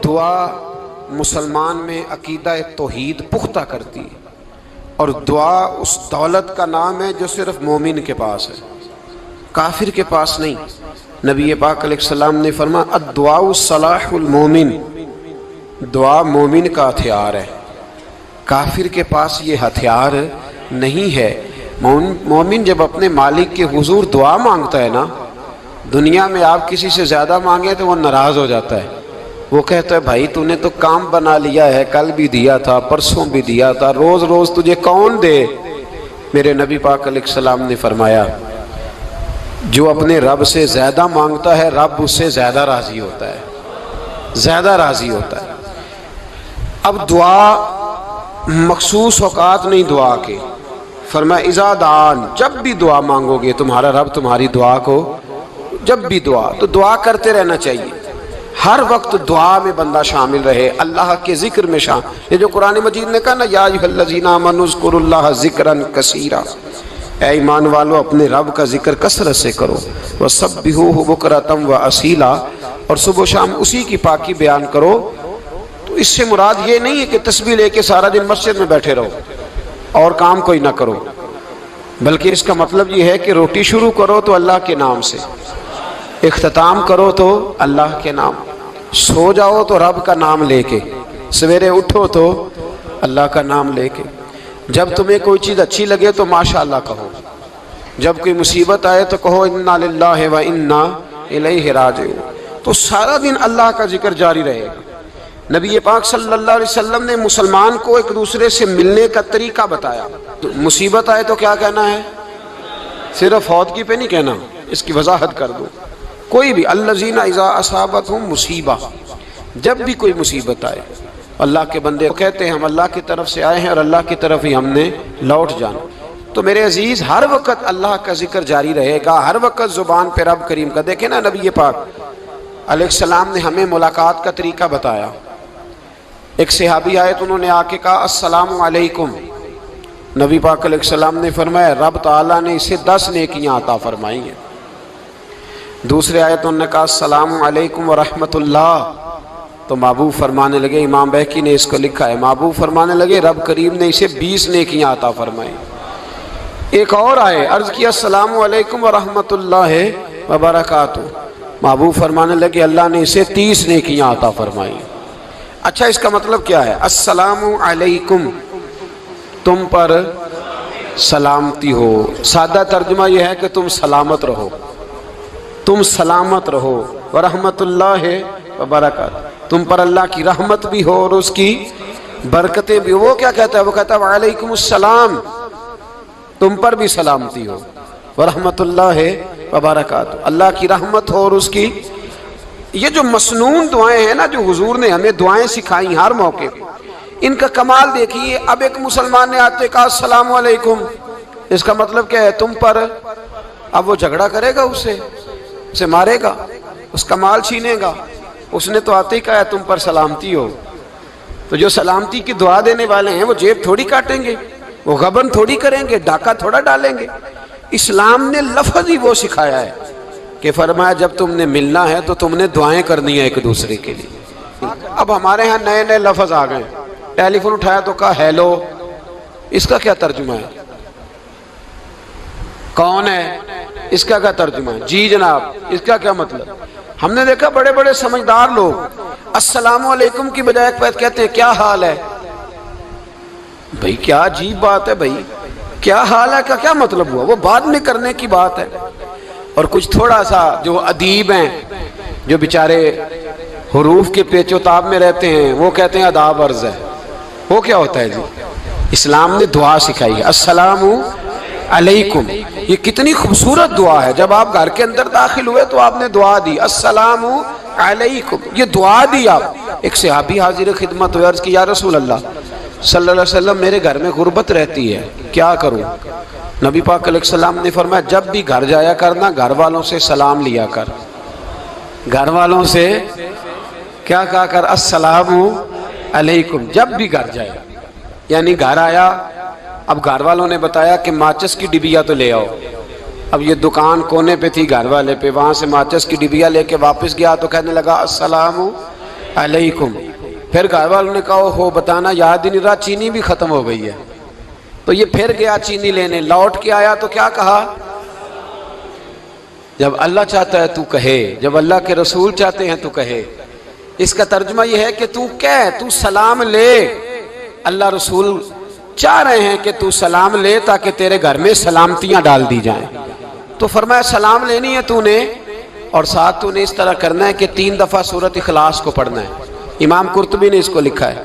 دعا مسلمان میں عقیدہ توحید پختہ کرتی ہے، اور دعا اس دولت کا نام ہے جو صرف مومن کے پاس ہے، کافر کے پاس نہیں۔ نبی پاک علیہ السلام نے فرمایا الدعاء صلاح المومن، دعا مومن کا ہتھیار ہے، کافر کے پاس یہ ہتھیار نہیں ہے۔ مومن جب اپنے مالک کے حضور دعا مانگتا ہے نا، دنیا میں آپ کسی سے زیادہ مانگیں تو وہ ناراض ہو جاتا ہے، وہ کہتا ہے بھائی تو نے تو کام بنا لیا ہے، کل بھی دیا تھا، پرسوں بھی دیا تھا، روز روز تجھے کون دے؟ میرے نبی پاک علیہ السلام نے فرمایا جو اپنے رب سے زیادہ مانگتا ہے رب اس سے زیادہ راضی ہوتا ہے، زیادہ راضی ہوتا ہے۔ اب دعا مخصوص اوقات نہیں دعا کے، فرمایا اذا دعان، جب بھی دعا مانگو گے تمہارا رب تمہاری دعا کو، جب بھی دعا تو دعا کرتے رہنا چاہیے، ہر وقت دعا میں بندہ شامل رہے، اللہ کے ذکر میں شامل۔ یہ جو قرآن مجید نے کہا نا یا ایھا الذین آمنوا اذکروا اللہ ذکرا کثیرا، اے ایمان والو اپنے رب کا ذکر کثرت سے کرو، وسبحوہ بکرۃ واصیلا، اور صبح و شام اسی کی پاکی بیان کرو۔ تو اس سے مراد یہ نہیں ہے کہ تسبیح لے کے سارا دن مسجد میں بیٹھے رہو اور کام کوئی نہ کرو، بلکہ اس کا مطلب یہ ہے کہ روٹی شروع کرو تو اللہ کے نام سے، اختتام کرو تو اللہ کے نام، سو جاؤ تو رب کا نام لے کے، سویرے اٹھو تو اللہ کا نام لے کے، جب تمہیں کوئی چیز اچھی لگے تو ماشاءاللہ کہو، جب کوئی مصیبت آئے تو کہو انا للہ و انا الیہ راجعون۔ تو سارا دن اللہ کا ذکر جاری رہے گا۔ نبی پاک صلی اللہ علیہ وسلم نے مسلمان کو ایک دوسرے سے ملنے کا طریقہ بتایا۔ مصیبت آئے تو کیا کہنا ہے؟ صرف فوت کی پہ نہیں کہنا، اس کی وضاحت کر دو۔ کوئی بھی الذین اذا اصابتہم مصیبہ، جب بھی کوئی مصیبت آئے، اللہ کے بندے کہتے ہیں ہم اللہ کی طرف سے آئے ہیں اور اللہ کی طرف ہی ہم نے لوٹ جانا۔ تو میرے عزیز ہر وقت اللہ کا ذکر جاری رہے گا، ہر وقت زبان پہ رب کریم کا۔ دیکھیں نا نبی پاک علیہ السلام نے ہمیں ملاقات کا طریقہ بتایا۔ ایک صحابی آئے تو انہوں نے آ کے کہا السلام علیکم، نبی پاک علیہ السلام نے فرمایا رب تعالیٰ نے اسے 10 نیکیاں عطا فرمائی ہیں۔ دوسرے آئے تو انہوں نے کہا السلام علیکم ورحمۃ اللہ، تو محبوب فرمانے لگے، امام بہقی نے اس کو لکھا ہے، محبوب فرمانے لگے رب کریم نے اسے 20 نیکیاں عطا فرمائی۔ ایک اور آئے، عرض کیا السلام علیکم ورحمۃ اللہ وبرکاتہ، محبوب فرمانے لگے اللہ نے اسے 30 نیکیاں عطا فرمائی۔ اچھا اس کا مطلب کیا ہے؟ السلام علیکم، تم پر سلامتی ہو، سادہ ترجمہ یہ ہے کہ تم سلامت رہو، تم سلامت رہو، ورحمۃ اللہ وبرکاتہ، تم پر اللہ کی رحمت بھی ہو اور اس کی برکتیں بھی ہو۔ وہ کیا کہتا ہے؟ وہ کہتا ہے وعلیکم السلام، تم پر بھی سلامتی ہو، ورحمۃ اللہ وبرکاتہ، اللہ کی رحمت ہو اور اس کی۔ یہ جو مسنون دعائیں ہیں نا جو حضور نے ہمیں دعائیں سکھائی ہر موقع پہ، ان کا کمال دیکھیے۔ اب ایک مسلمان نے آتے کہا السلام علیکم، اس کا مطلب کیا ہے؟ تم پر۔ اب وہ جھگڑا کرے گا اسے مارے گا، اس کا مال چھینے گا؟ اس نے تو آتے ہی کہا ہے تم پر سلامتی ہو۔ تو جو سلامتی کی دعا دینے والے ہیں وہ جیب تھوڑی کاٹیں گے، وہ غبن تھوڑی کریں گے، ڈاکہ تھوڑا ڈالیں گے۔ اسلام نے لفظ ہی وہ سکھایا ہے کہ فرمایا جب تم نے ملنا ہے تو تم نے دعائیں کرنی ہیں ایک دوسرے کے لیے۔ اب ہمارے ہاں نئے نئے لفظ آ گئے، ٹیلی فون اٹھایا تو کہا ہیلو، اس کا کیا ترجمہ ہے؟ کون ہے؟ اس کا کیا ترجمہ ہے؟ جی جناب، اس کا کیا مطلب؟ ہم نے دیکھا بڑے بڑے سمجھدار لوگ السلام علیکم کی بجائے کہتے ہیں کیا حال ہے؟ بھئی کیا عجیب بات ہے، بھئی کیا حال ہے کا کیا مطلب ہوا؟ وہ بعد میں کرنے کی بات ہے۔ اور کچھ تھوڑا سا جو ادیب ہیں، جو بیچارے حروف کے پیچ و تاب میں رہتے ہیں، وہ کہتے ہیں آداب عرض ہے۔ وہ کیا ہوتا ہے جی؟ اسلام نے دعا سکھائی ہے السلام علیکم، یہ کتنی خوبصورت دعا ہے۔ جب آپ گھر کے اندر داخل ہوئے تو آپ نے دعا دی السلام علیکم، یہ دعا دی آپ۔ ایک صحابی حاضر خدمت ہوئے، عرض کی یا رسول اللہ صلی اللہ علیہ وسلم میرے گھر میں غربت رہتی ہے، کیا کروں؟ نبی پاک علیہ السلام نے فرمایا جب بھی گھر جایا کرنا گھر والوں سے سلام لیا کر، گھر والوں سے کیا کہا کر؟ السلام علیکم، جب بھی گھر جائے۔ یعنی گھر آیا، اب گھر والوں نے بتایا کہ ماچس کی ڈبیا تو لے آؤ۔ اب یہ دکان کونے پہ تھی گھر والے پہ، وہاں سے ماچس کی ڈبیا لے کے واپس گیا تو کہنے لگا السلام علیکم. پھر گھر والوں نے کہا ہو بتانا یاد ہی نہیں رہا، چینی بھی ختم ہو گئی ہے. تو یہ پھر گیا چینی لینے، لوٹ کے آیا تو کیا کہا؟ جب اللہ چاہتا ہے تو کہے، جب اللہ کے رسول چاہتے ہیں تو کہے. اس کا ترجمہ یہ ہے کہ تو کہہ، تو سلام لے. اللہ رسول چاہ رہے ہیں کہ تو سلام لے تاکہ تیرے گھر میں سلامتیاں ڈال دی جائیں. تو فرمایا سلام لینی ہے تو نے، اور ساتھ تو نے اس طرح کرنا ہے کہ 3 دفعہ سورۃ اخلاص کو پڑھنا ہے. امام قرطبی نے اس کو لکھا ہے.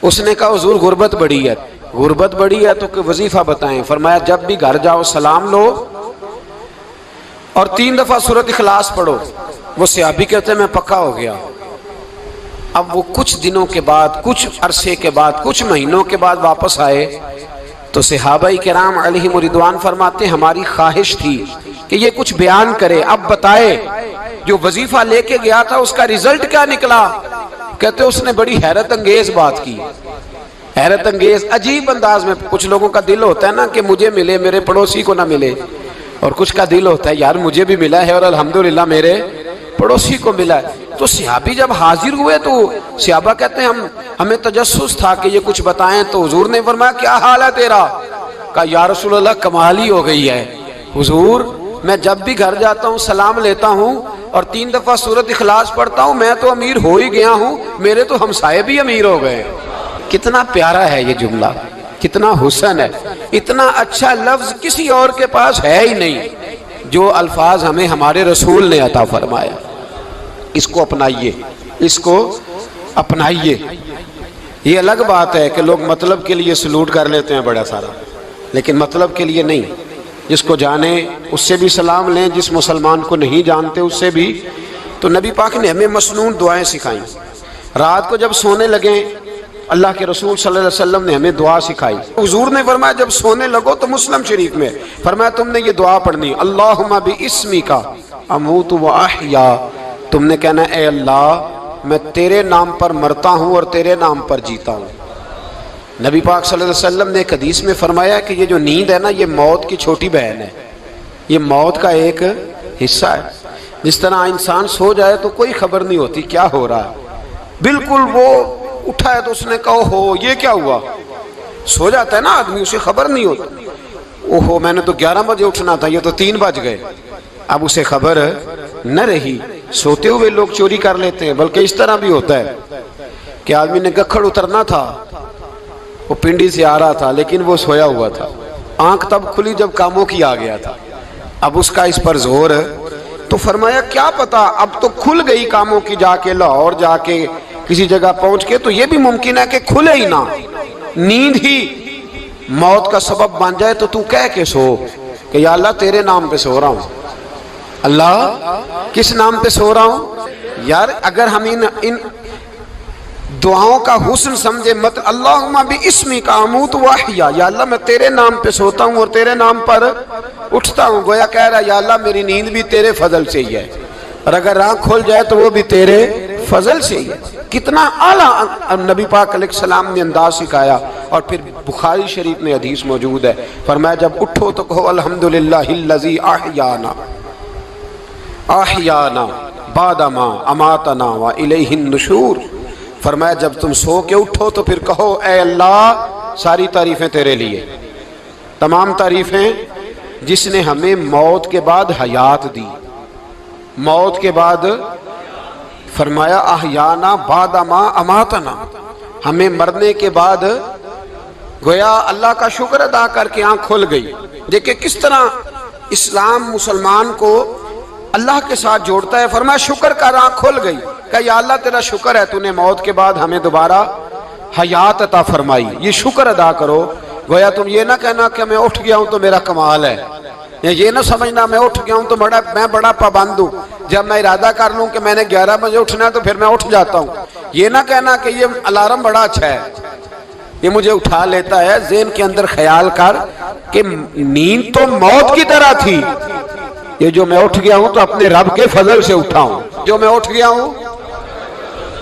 اس نے کہا حضور غربت بڑی ہے. غربت بڑی ہے تو کہ وظیفہ بتائیں. فرمایا جب بھی گھر جاؤ سلام لو اور 3 دفعہ سورۃ اخلاص پڑھو. وہ صحابی کہتے ہیں میں پکا ہو گیا. اب وہ کچھ دنوں کے بعد، کچھ عرصے کے بعد، کچھ مہینوں کے بعد واپس آئے تو صحابہ کرام علیہم رضوان فرماتے ہیں ہماری خواہش تھی کہ یہ کچھ بیان کرے، اب بتائے جو وظیفہ لے کے گیا تھا اس کا رزلٹ کیا نکلا. کہتے اس نے بڑی حیرت انگیز بات کی، حیرت انگیز عجیب انداز میں. کچھ لوگوں کا دل ہوتا ہے نا کہ مجھے ملے میرے پڑوسی کو نہ ملے، اور کچھ کا دل ہوتا ہے یار مجھے بھی ملا ہے اور الحمدللہ میرے پڑوسی کو ملا ہے. تو صحابی جب حاضر ہوئے تو صحابہ کہتے ہیں ہمیں تجسس تھا کہ یہ کچھ بتائیں. تو حضور نے فرمایا کیا حال ہے تیرا؟ کہا یا رسول اللہ کمال ہی ہو گئی ہے حضور، میں جب بھی گھر جاتا ہوں سلام لیتا ہوں اور 3 دفعہ سورۃ اخلاص پڑھتا ہوں. میں تو امیر ہو ہی گیا ہوں، میرے تو ہمسائے بھی امیر ہو گئے. کتنا پیارا ہے یہ جملہ، کتنا حسن ہے. اتنا اچھا لفظ کسی اور کے پاس ہے ہی نہیں جو الفاظ ہمیں ہمارے رسول نے عطا فرمایا. اس کو اپنائیے، اس کو اپنائیے. یہ الگ بات ہے کہ لوگ مطلب کے لیے سلوٹ کر لیتے ہیں بڑا سارا، لیکن مطلب کے لیے نہیں. جس کو جانے اس سے بھی سلام لیں، جس مسلمان کو نہیں جانتے اس سے بھی. تو نبی پاک نے ہمیں مسنون دعائیں سکھائیں. رات کو جب سونے لگیں اللہ کے رسول صلی اللہ علیہ وسلم نے ہمیں دعا سکھائی. حضور نے فرمایا جب سونے لگو تو مسلم شریف میں فرمایا تم نے یہ دعا پڑھنی، اللہم باسمک اموت و احیا. تم نے کہنا اے اللہ میں تیرے نام پر مرتا ہوں اور تیرے نام پر جیتا ہوں. نبی پاک صلی اللہ علیہ وسلم نے ایک حدیث میں فرمایا کہ یہ جو نیند ہے نا یہ موت کی چھوٹی بہن ہے، یہ موت کا ایک حصہ ہے. جس طرح انسان سو جائے تو کوئی خبر نہیں ہوتی کیا ہو رہا ہے، بالکل وہ اٹھا ہے تو اس نے کہا ہو یہ کیا ہوا. سو جاتا ہے نا آدمی، اسے خبر نہیں ہوتی. اوہو میں نے تو 11 بجے اٹھنا تھا، یہ تو 3 بج گئے. اب اسے خبر نہ رہی. سوتے ہوئے لوگ چوری کر لیتے ہیں. بلکہ اس طرح بھی ہوتا ہے کہ آدمی نے گکھڑ اترنا تھا، وہ پنڈی سے آ رہا تھا لیکن وہ سویا ہوا تھا. آنکھ تب کھلی جب کاموں کی آ گیا تھا. اب اس کا اس پر زور تو فرمایا کیا پتا اب تو کھل گئی کاموں کی، جا کے لاہور جا کے کسی جگہ پہنچ کے تو یہ بھی ممکن ہے کہ کھلے ہی نہ، نیند ہی موت کا سبب بن جائے. تو کہہ کے سو کہ یا اللہ تیرے نام پہ سو رہا ہوں. اللہ کس نام پہ سو رہا ہوں؟ یار اگر ہم ان دعاؤں کا حسن سمجھے مت اللہم باسمک اموت و احیا، یا اللہ میں تیرے نام پہ سوتا ہوں اور تیرے نام پر اٹھتا ہوں. گویا کہہ رہا یا اللہ میری نیند بھی تیرے فضل سے ہی ہے، اور اگر آنکھ کھل جائے تو وہ بھی تیرے فضل سے ہی ہے. کتنا اعلیٰ نبی پاک علیہ السلام نے انداز سکھایا. اور پھر بخاری شریف میں حدیث موجود ہے، فرمایا جب اٹھو تو کہو الحمدللہ الذی احیانا بعد ما اماتنا والیہ النشور. فرمایا جب تم سو کے اٹھو تو پھر کہو اے اللہ ساری تعریفیں تیرے لیے، تمام تعریفیں جس نے ہمیں موت کے بعد حیات دی. موت کے بعد فرمایا احیانا بعد ما اماتنا، ہمیں مرنے کے بعد گویا اللہ کا شکر ادا کر کے آنکھ کھل گئی. دیکھیں کس طرح اسلام مسلمان کو اللہ کے ساتھ جوڑتا ہے. فرمایا شکر کر، آنکھ کھل گئی. کہ یا اللہ تیرا شکر ہے تو نے موت کے بعد ہمیں دوبارہ حیات عطا فرمائی، یہ شکر ادا کرو. گویا تم یہ نہ کہنا کہ میں اٹھ گیا ہوں تو میرا کمال ہے، یا یہ نہ سمجھنا میں اٹھ گیا ہوں تو میں بڑا پابند ہوں، جب میں ارادہ کر لوں کہ میں نے 11 بجے اٹھنا ہے تو پھر میں اٹھ جاتا ہوں. یہ نہ کہنا کہ یہ الارم بڑا اچھا ہے، یہ مجھے اٹھا لیتا ہے. ذہن کے اندر خیال کر کہ نیند تو موت کی طرح تھی، یہ جو میں اٹھ گیا ہوں تو اپنے رب کے فضل سے اٹھا ہوں. جو میں اٹھ گیا ہوں،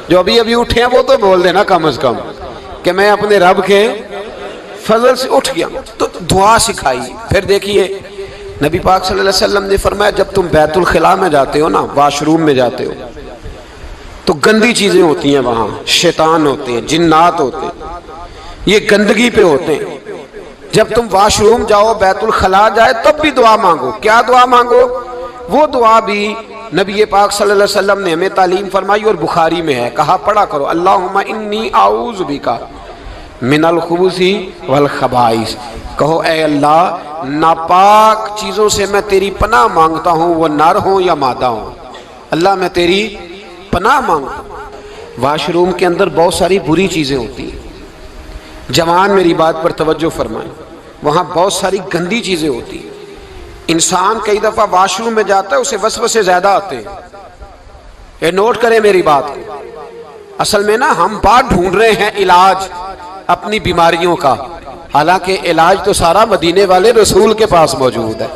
جو ابھی اٹھے ہیں وہ تو بول دینا کم از کم کہ میں اپنے رب کے فضل سے اٹھ گیا. تو دعا سکھائی. پھر دیکھیے نبی پاک صلی اللہ علیہ وسلم نے فرمایا جب تم بیت الخلاء میں جاتے ہو نا، واش روم میں جاتے ہو، تو گندی چیزیں ہوتی ہیں وہاں، شیطان ہوتے ہیں، جنات ہوتے ہیں، یہ گندگی پہ ہوتے ہیں۔ جب تم واش روم جاؤ، بیت الخلا جائے، تب بھی دعا مانگو۔ کیا دعا مانگو؟ وہ دعا بھی نبی پاک صلی اللہ علیہ وسلم نے ہمیں تعلیم فرمائی اور بخاری میں ہے، کہا پڑھا کرو اللہم انی اعوذ بک من الخبث والخبائث۔ کہو اے اللہ، ناپاک چیزوں سے میں تیری پناہ مانگتا ہوں، وہ نر ہوں یا مادہ ہوں۔ اللہ میں تیری پناہ مانگتا ہوں۔ واش روم کے اندر بہت ساری بری چیزیں ہوتی ہیں، جوان میری بات پر توجہ فرمائیں، وہاں بہت ساری گندی چیزیں ہوتی ہیں۔ انسان کئی دفعہ واش روم میں جاتا ہے، اسے وسوسے زیادہ آتے ہیں، یہ نوٹ کریں میری بات کو۔ اصل میں نا ہم بات ڈھونڈ رہے ہیں علاج اپنی بیماریوں کا، حالانکہ علاج تو سارا مدینے والے رسول کے پاس موجود ہے،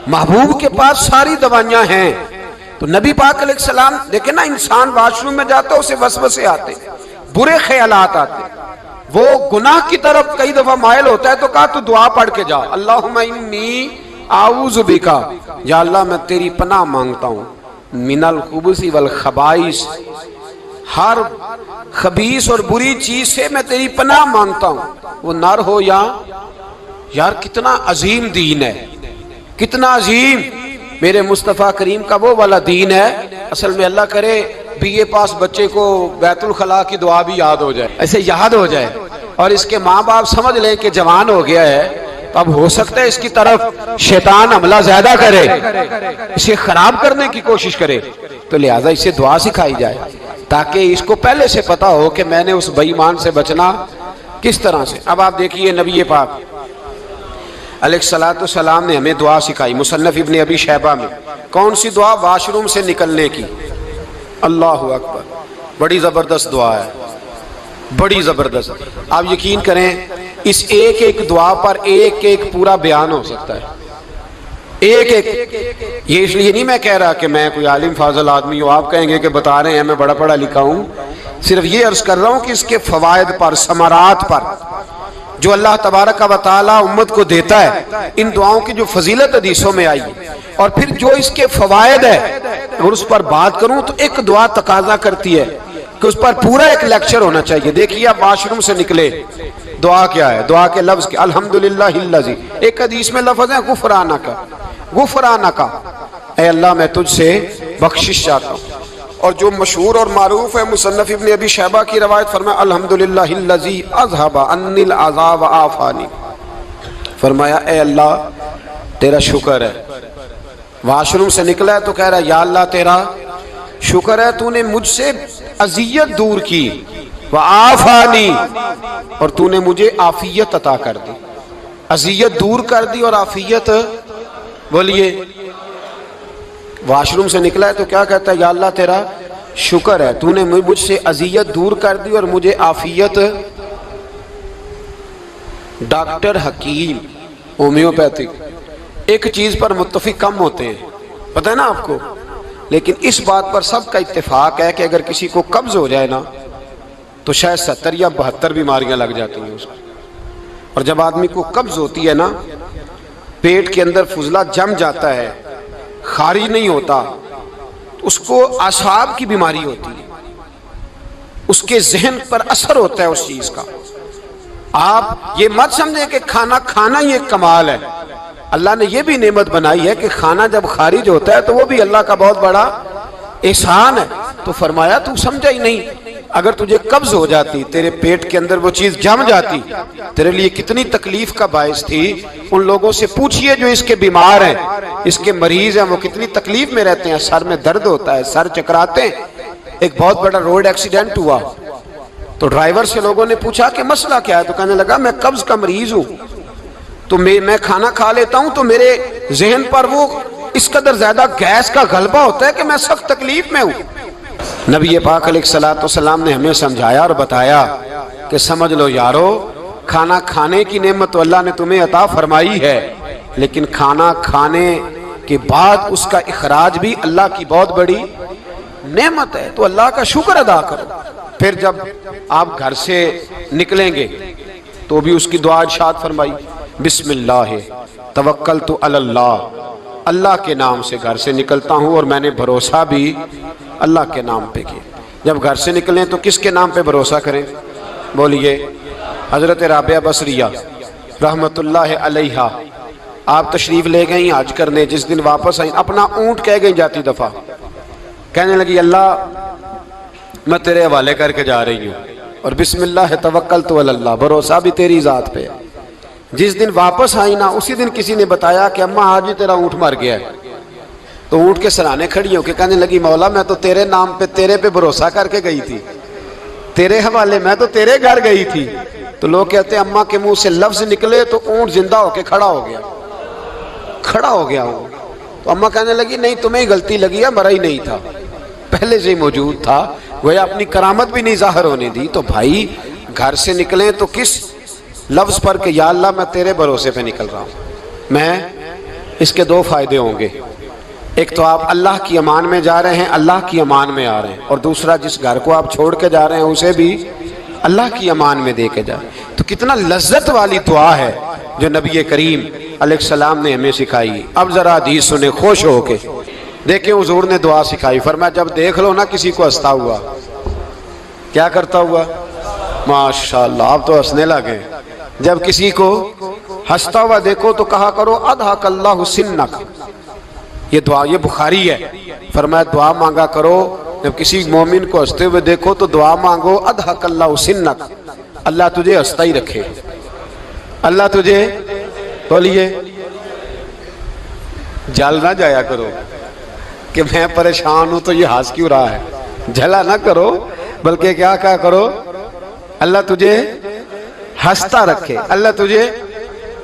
محبوب کے پاس ساری دوائیاں ہیں۔ تو نبی پاک علیہ السلام دیکھیں نا، انسان واش روم میں جاتا ہے، اسے وسوسے آتے، برے خیالات آتے، وہ گناہ کی طرف کئی دفعہ مائل ہوتا ہے، تو کہا تو دعا پڑھ کے جا، اللہم انی اعوذ بکا، یا اللہ میں تیری پناہ مانگتا ہوں، من الخبث والخبائث، ہر خبیث اور بری چیز سے میں تیری پناہ مانگتا ہوں، وہ نر ہو یا یار کتنا عظیم دین ہے، کتنا عظیم میرے مصطفیٰ کریم کا وہ والا دین ہے۔ اصل میں اللہ کرے بی اے پاس بچے کو بیت الخلا کی دعا بھی یاد ہو جائے، ایسے یاد ہو جائے، اور اس کے ماں باپ سمجھ لیں کہ جوان ہو گیا ہے، تو اب ہو سکتا ہے اس کی طرف شیطان حملہ زیادہ کرے، اسے خراب کرنے کی کوشش کرے، تو لہٰذا اسے دعا سکھائی جائے تاکہ اس کو پہلے سے پتا ہو کہ میں نے اس بے ایمان سے بچنا کس طرح سے۔ اب آپ دیکھیے نبی پاک علیہ السلام نے ہمیں دعا سکھائی، مصنف ابن ابی شیبہ میں۔ کون سی دعا؟ واش روم سے نکلنے کی۔ اللہ اکبر، بڑی زبردست دعا ہے، بڑی زبردست۔ آپ یقین کریں اس ایک ایک دعا پر ایک ایک پورا بیان ہو سکتا ہے، ایک ایک۔ یہ اس لیے نہیں میں کہہ رہا کہ میں کوئی عالم فاضل آدمی ہوں، آپ کہیں گے کہ بتا رہے ہیں میں بڑا پڑھا لکھا ہوں، صرف یہ عرض کر رہا ہوں کہ اس کے فوائد پر، ثمرات پر جو اللہ تبارک و تعالی امت کو دیتا ہے، ان دعاؤں کی جو فضیلت حدیثوں میں آئی، اور پھر جو اس کے فوائد ہے، اور اس پر بات کروں تو ایک دعا تقاضا کرتی ہے کہ اس پر پورا ایک لیکچر ہونا چاہیے۔ دیکھیے آپ واش روم سے نکلے، دعا کیا ہے؟ دعا کے لفظ کیا؟ الحمدللہ الذی، ایک حدیث میں لفظ ہے غفرانک، غفرانک، اے اللہ میں تجھ سے بخشش چاہتا ہوں۔ اور جو مشہور اور معروف ہے مصنف ابن ابی شیبہ کی روایت، فرمایا الحمدللہ الذی اذھب عنی العذاب وعافانی، فرمایا اے اللہ تیرا شکر ہے۔ واش روم سے نکلا ہے تو کہہ رہا ہے یا اللہ تیرا شکر ہے، تو نے مجھ سے اذیت دور کی، وعافانی، اور تو نے مجھے عافیت عطا کر دی، اذیت دور کر دی اور عافیت۔ بولیے، واش روم سے نکلا ہے تو کیا کہتا ہے؟ یا اللہ تیرا شکر ہے، تو نے مجھ سے اذیت دور کر دی اور مجھے عافیت۔ ڈاکٹر حکیم ہومیوپیتھک ایک چیز پر متفق کم ہوتے ہیں، پتہ ہے نا آپ کو، لیکن اس بات پر سب کا اتفاق ہے کہ اگر کسی کو قبض ہو جائے نا تو شاید 70 یا 72 بیماریاں لگ جاتی ہیں اس کو۔ اور جب آدمی کو قبض ہوتی ہے نا، پیٹ کے اندر فضلہ جم جاتا ہے، خارج نہیں ہوتا، اس کو اعصاب کی بیماری ہوتی ہے، اس کے ذہن پر اثر ہوتا ہے اس چیز کا۔ آپ یہ مت سمجھیں کہ کھانا کھانا ہی ایک کمال ہے، اللہ نے یہ بھی نعمت بنائی ہے کہ کھانا جب خارج ہوتا ہے تو وہ بھی اللہ کا بہت بڑا احسان ہے۔ تو فرمایا تو سمجھا ہی نہیں، اگر تجھے قبض ہو جاتی، تیرے پیٹ کے اندر وہ چیز جم جاتی، تیرے لیے کتنی تکلیف کا باعث تھی۔ ان لوگوں سے پوچھئے جو اس کے بیمار ہیں، اس کے مریض ہیں، وہ کتنی تکلیف میں رہتے ہیں، سر میں درد ہوتا ہے، سر چکراتے ہیں۔ ایک بہت بڑا روڈ ایکسیڈنٹ ہوا تو ڈرائیور سے لوگوں نے پوچھا کہ مسئلہ کیا ہے، تو کہنے لگا میں قبض کا مریض ہوں، تو میں کھانا کھا لیتا ہوں تو میرے ذہن پر وہ اس قدر زیادہ گیس کا غلبہ ہوتا ہے کہ میں سخت تکلیف میں ہوں۔ نبی پاک علیہ السلام نے ہمیں سمجھایا اور بتایا کہ سمجھ لو یارو، کھانا کھانے کی نعمت تو اللہ نے تمہیں عطا فرمائی ہے، لیکن کھانا کھانے کے بعد اس کا اخراج بھی اللہ کی بہت بڑی نعمت ہے، تو اللہ کا شکر ادا کرو۔ پھر جب آپ گھر سے نکلیں گے تو بھی اس کی دعا ارشاد فرمائی، بسم اللہ توکلت علی اللہ، اللہ کے نام سے گھر سے نکلتا ہوں اور میں نے بھروسہ بھی اللہ کے نام پہ کیا۔ جب گھر سے نکلیں تو کس کے نام پہ بھروسہ کریں؟ بولیے حضرت رابعہ بصریہ رحمت اللہ علیہا، آپ تشریف لے گئیں حج کرنے، جس دن واپس آئیں اپنا اونٹ کہہ گئیں جاتی دفعہ، کہنے لگی اللہ میں تیرے حوالے کر کے جا رہی ہوں، اور بسم اللہ توکلت علی اللہ، بھروسہ بھی تیری ذات پہ۔ جس دن واپس آئی نا اسی دن کسی نے بتایا کہ اماں آج ہی تیرا اونٹ مر گیا ہے، تو اونٹ کے سرانے کھڑی ہو کے کہنے لگی مولا میں تو تیرے نام پہ تیرے پہ بھروسہ کر کے گئی تھی، تیرے حوالے میں تو تیرے گھر گئی تھی۔ تو لوگ کہتے ہیں اماں کے منہ سے لفظ نکلے تو اونٹ زندہ ہو کے کھڑا ہو گیا وہ۔ تو اماں کہنے لگی نہیں تمہیں ہی غلطی لگی ہے، مرا ہی نہیں تھا، پہلے سے ہی موجود تھا، گویا اپنی کرامت بھی نہیں ظاہر ہونے دی۔ تو بھائی گھر سے نکلیں تو کس لفظ پر کہ یا اللہ میں تیرے بھروسے پہ نکل رہا ہوں میں، اس کے دو فائدے ہوں گے، ایک تو آپ اللہ کی امان میں جا رہے ہیں، اللہ کی امان میں آ رہے ہیں، اور دوسرا جس گھر کو آپ چھوڑ کے جا رہے ہیں اسے بھی اللہ کی امان میں دے کے جائیں۔ تو کتنا لذت والی دعا ہے جو نبی کریم علیہ السلام نے ہمیں سکھائی۔ اب ذرا حدیث سنیں خوش ہو کے، دیکھیں حضور نے دعا سکھائی، فرمایا جب دیکھ لو نا کسی کو ہنستا ہوا، کیا کرتا ہوا؟ ماشاءاللہ آپ تو ہنسنے لگے۔ جب کسی کو ہنستا ہوا دیکھو تو کہا کرو اضحک اللہ سنک، یہ دعا یہ بخاری ہے، فرمایا دعا مانگا کرو جب کسی مومن کو ہنستے ہوئے دیکھو تو دعا مانگو اضحک اللہ سنک، اللہ تجھے ہنستا ہی رکھے، اللہ تجھے، بولیے جل نہ جایا کرو کہ میں پریشان ہوں تو یہ ہنس کیوں رہا ہے، جھلا نہ کرو، بلکہ کیا کہا کرو اللہ تجھے ہنستا رکھے، اللہ تجھے۔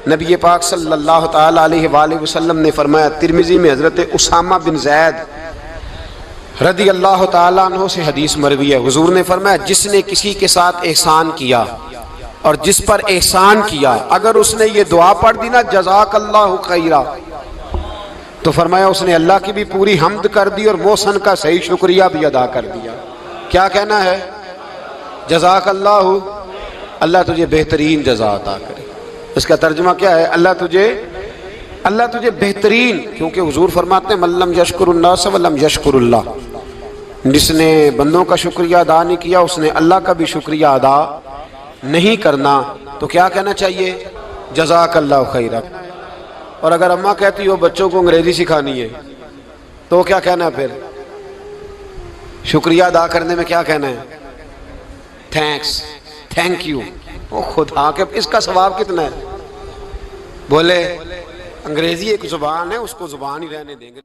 نبی پاک صلی اللہ تعالی علیہ وآلہ وسلم نے فرمایا، ترمذی میں حضرت اسامہ بن زید رضی اللہ تعالیٰ عنہ سے حدیث مروی ہے، حضور نے فرمایا جس نے کسی کے ساتھ احسان کیا اور جس پر احسان کیا، اگر اس نے یہ دعا پڑھ دی نا جزاک اللہ خیرا، تو فرمایا اس نے اللہ کی بھی پوری حمد کر دی اور محسن کا صحیح شکریہ بھی ادا کر دیا۔ کیا کہنا ہے؟ جزاک اللہ، اللہ تجھے بہترین جزا عطا کرے۔ اس کا ترجمہ کیا ہے؟ اللہ تجھے بہترین، کیونکہ حضور فرماتے ہیں من لم یشکر الناس ولم یشکر اللہ، جس نے بندوں کا شکریہ ادا نہیں کیا اس نے اللہ کا بھی شکریہ ادا نہیں کرنا۔ تو کیا کہنا چاہیے؟ جزاک اللہ خیرا۔ اور اگر اماں کہتی ہو بچوں کو انگریزی سکھانی ہے تو کیا کہنا ہے پھر؟ شکریہ ادا کرنے میں کیا کہنا ہے؟ Thanks, thank you. وہ خدا کے اس کا ثواب کتنا ہے؟ بولے انگریزی ایک زبان ہے، اس کو زبان ہی رہنے دیں گے۔